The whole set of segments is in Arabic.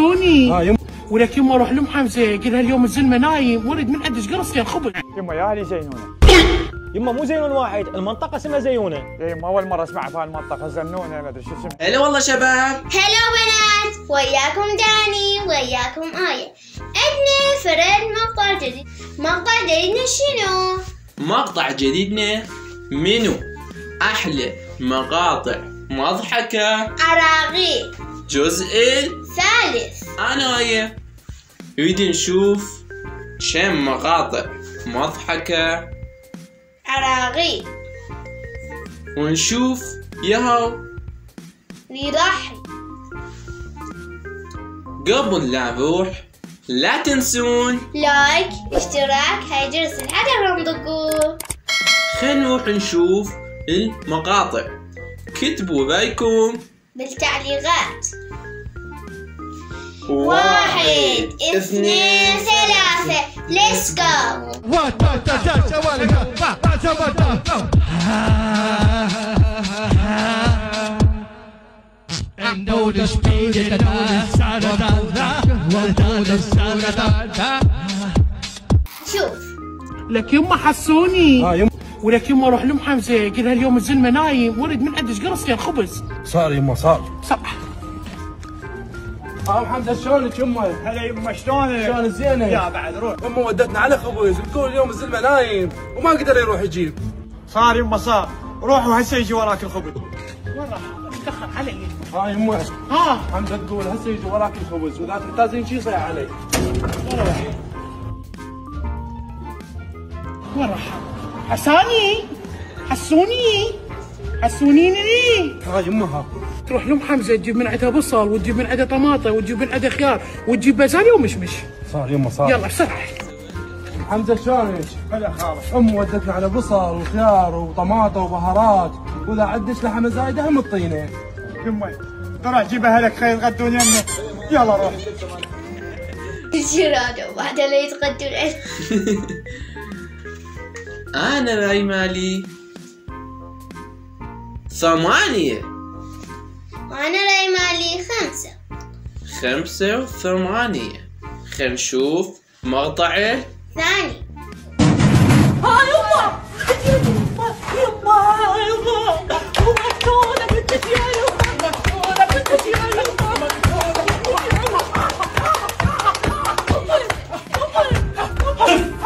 حسوني ولك يما روح لام حمزه قلها اليوم الزلمه نايم ورد من عندك قرصتين خبز. يما يا اهلي زينونه. يما مو زينون واحد، المنطقة اسمها زيونة. يا يما اول مرة اسمع في هالمنطقة زنونة ما ادري شو اسمها. هلا والله شباب. هلا بنات، وياكم داني وياكم آية. عندنا فرد مقطع جديد. مقطع جديدنا شنو؟ مقطع جديدنا منو أحلى مقاطع مضحكة عراقي الجزء ثالث. أنا ويا نريد نشوف كم مقاطع مضحكة عراقي ونشوف ياهو يضحك. قبل لا نروح لا تنسون لايك اشتراك هاي جرس الحجر نضقوه. خلينا نروح نشوف المقاطع. كتبوا رايكم بالتعليقات. 1 2 3 ليتس جو. شوف لك يما حسوني ولك يما روح لام حمزه قلها اليوم الزلمه نايم ورد من عندك قرصتين خبز. صار يما صار. صح. ام حمزه شلونك يما؟ هلا يما شلونك؟ شلون زينه؟ يا بعد روح. يما ودتنا على خبز وتقول اليوم الزلمه نايم وما قدر يروح يجيب. صار يما صار، روح وهسه يجي وراك الخبز. وين راح؟ دخل علي. يما ها حمزه تقول هسه يجي وراك الخبز واذا تحتاجين شيء صيح علي. وين راح؟ حساني حسوني حسونيني. يما ها تروح لام حمزه تجيب من عندها بصل وتجيب من عندها طماطم وتجيب من عندها خيار وتجيب بازاليا ومشمش. صار يما صار. يلا بسرعه. حمزه شلونك؟ هلا خالص. ودتنا على بصل وخيار وطماطم وبهارات واذا عندك لحمه زايده هم الطينه. يما روح جيبها لك خير غدون يمنا. يلا روح. الشرادة وبعدها لا يتغدون. أنا راي مالي 8 وأنا راي مالي 5. 5 و8. خلينا نشوف مقطع ثاني.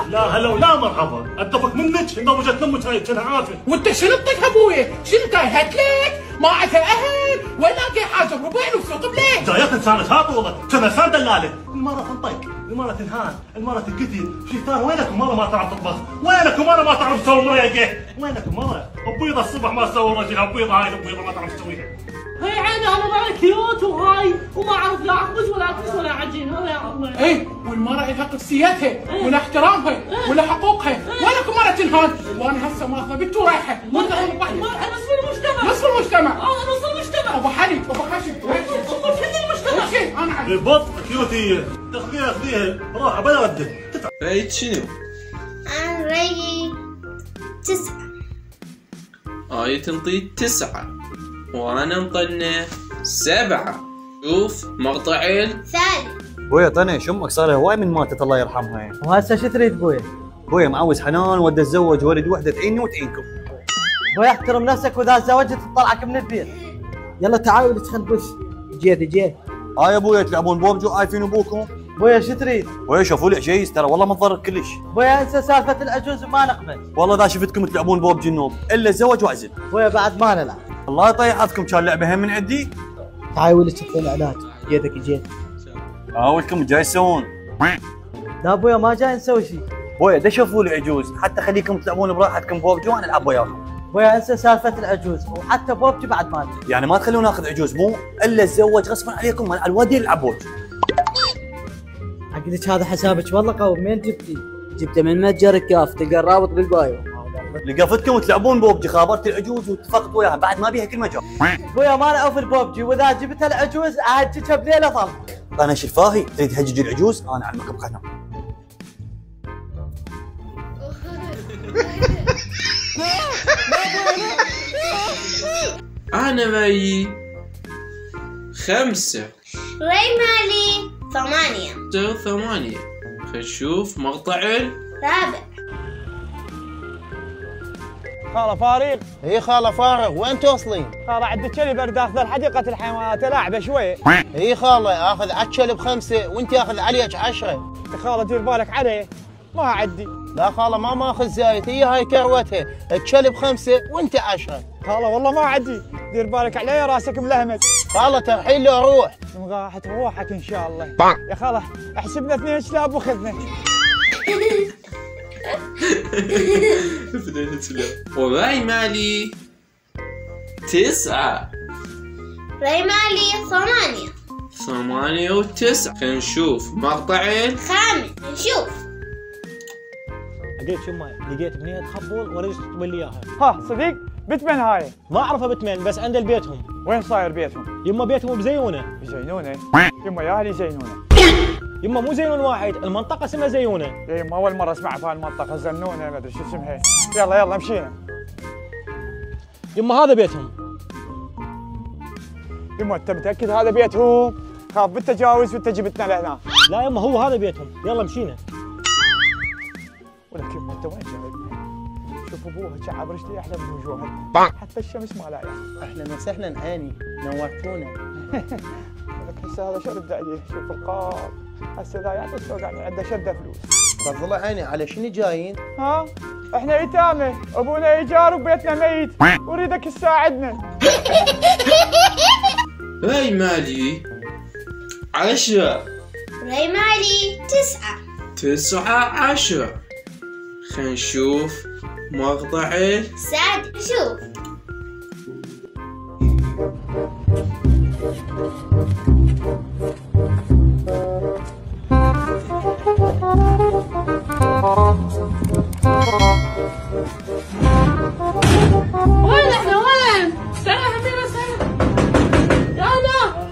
لا هلا ولا مرحبا، اتفق منك ان وجهت امك هاي كانها عافيه. وانت شنو بطيح ابويا؟ شنو تايهت لك؟ ما عندها اهل ولا لاقي حاجه ربعين وسوق بليل. جايات انسانة هاطوله، كانها سان دلاله. المرة تنطق، المرة تنهان، المرة تنقتل، شي ثاني. وينكم مرة ما تعرف تطبخ؟ وينكم مرة ما تعرف تسوي مريقة؟ وينكم مرة؟ بيضة الصبح ما سوى رجلها، بيضة هاي البيضة ما تعرف تسويها. هي عيني انا مالي كيوت وهاي وما اعرف لا اخبز ولا اكبس ولا عجين. هذا يا الله. اي والمرأة لها قدسيتها ولا احترامها ولا حقوقها ولكم مرة تنهان. وانا هسه ماخذه بنت ورايحه. نصف المجتمع. نصف المجتمع. نص المجتمع. ابو حليب ابو خشب. كل المجتمع. انا عارف. البط كيوتية، تاخذيها روح بلا ردك. رايت شنو؟ أنا رايي 9. آية تنطي 9 وأنا مطنة 7. شوف مقطع ثالث. بويا طنش امك صار لها هواي من ماتت الله يرحمها. وهسه شو تريد بويا؟ بويا معوز حنان ودي اتزوج ولد وحده تعيني وتعينكم. بويا احترم نفسك واذا تزوجت تطلعك من البيت. يلا تعالوا خلينا نخش. جيت يا بويا تلعبون بوبجي وعايفين ابوكم. بويا شو تريد؟ بويا شوفوا لي عجيز ترى والله ما تضرر كلش. بويا انسى سالفه العجوز وما نقبل. والله اذا شفتكم تلعبون بوبجي النوب الا الزواج واعزل. بويا بعد ما نلعب. الله يطيح عافكم كان لعبه هم من عندي. تعالوا تشوفون العلاج. جيت. ولكم جاي تسوون؟ لا بويا ما جاي نسوي شيء. بويا دا شوفوا لي عجوز حتى خليكم تلعبون براحتكم بوبجي وانا العب وياكم. بويا انسى سالفه العجوز وحتى بوبجي بعد ما نلعب. يعني ما تخلون ناخذ عجوز مو الا الزواج غصبا عليكم مع الواد يلعب بوبجي. اقول لك هذا حسابك والله قوي. منين جبتيه؟ جبته من متجر الكاف، تلقى الرابط بالبايو. لقفتكم تلعبون بوبجي خابرت العجوز واتفقت وياها بعد ما بيها كل مجال. بويا ما نعرف البوبجي واذا جبت العجوز اهججها بليله طلع. انا شفاهي تريد تهجج العجوز انا اعلمك بقناه. أنا رايي 5. راي مالي 8. 8. خلينا نشوف مقطع الرابع. خاله فارغ. اي خاله فارغ، وين توصلين؟ خاله عندك كلب اريد اخذه لحديقة الحيوانات العبه شوي. اي خاله اخذ عالكلب 5 وانت اخذ عليك 10. يا خاله دير بالك عليه، ما عدي. لا خاله ما ماخذ زايد، هي هاي كروتها، الكلب 5 وانت 10. خاله والله ما عدي، دير بالك عليه راسك ملهمس. خاله ترحيل له روح. راحت روحك ان شاء الله. يا خاله احسبنا 2 كلاب وخذنا. وراي مالي 9. راي مالي 8. 8 و9. خلينا نشوف مقطع الخامس. نشوف. لقيت يمه، لقيت بنيه تخبل وريت تطبل لي اياها. ها صديق بتمن هاي؟ ما اعرفها بتمن بس عند بيتهم. وين صاير بيتهم؟ يمه بيتهم بزيونه. بزينونه؟ يمه يا اهلي زينونه. يمه مو زينون واحد، المنطقة اسمها زيونه. يا يمه أول مرة أسمع في هالمنطقة، زنونة ما أدري شو اسمها. يلا يلا مشينا. يمه هذا بيتهم. يمه أنت متأكد هذا بيتهم؟ خاف بالتجاوز وأنت جبتنا لهنا. لا يمه هو هذا بيتهم، يلا مشينا. ولك يمه أنت وين جايبني؟ شوف أبوها شعب رجلي أحلى من وجوهها. حتى الشمس ما لاقيها. أهلا وسهلا هاني، نورتونا. لك هسه هذا شو رد عليه؟ شوف القار، هسه ذا يعطي السوق يعني عنده شده فلوس. تفضل عيني، على شنو جايين؟ ها؟ احنا يتامى، ابونا ايجار وبيتنا ميت، وريدك تساعدنا. راي مالي 10. راي مالي 9. 9 10. خلينا نشوف مقطع السادس. شوف. وين احنا وين؟ استنى حبيبي استنى. يلا.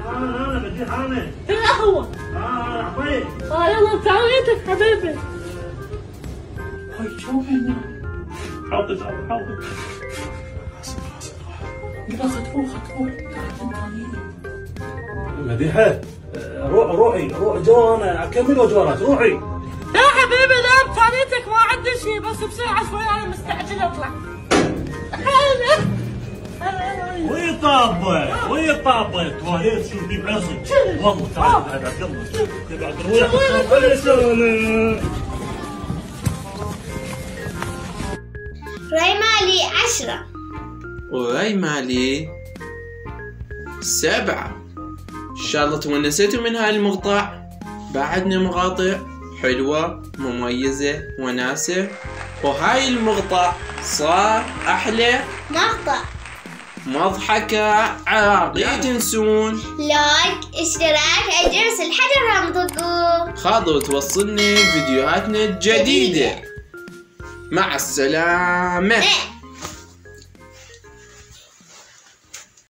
انا بدي حامل. في القهوة. عطيك. يلا بتعويتك حبيبي. هاي شو هنا؟ حاضر. لا خطوه مديحة روحي جوانا اكمل وجوانات روحي. يا حبيبي لا بتعويتك ما عندي شيء بس بسرعة شوي انا مستعجل اطلع. وي طابت تواليت شوفي بعصي والله تعال بعد عبد الله تبعت راي مالي 10. وراي مالي 7. ان شاء الله تونسيتوا من هاي المقطع. بعدنا مقاطع حلوة مميزة وناسة، وهاي المقطع صار احلى مقطع مضحكة عراقي. لا تنسون لايك، اشتراك، الجرس الحجر هم ضغطوا. خاطروا توصلنا فيديوهاتنا الجديدة. مع السلامة.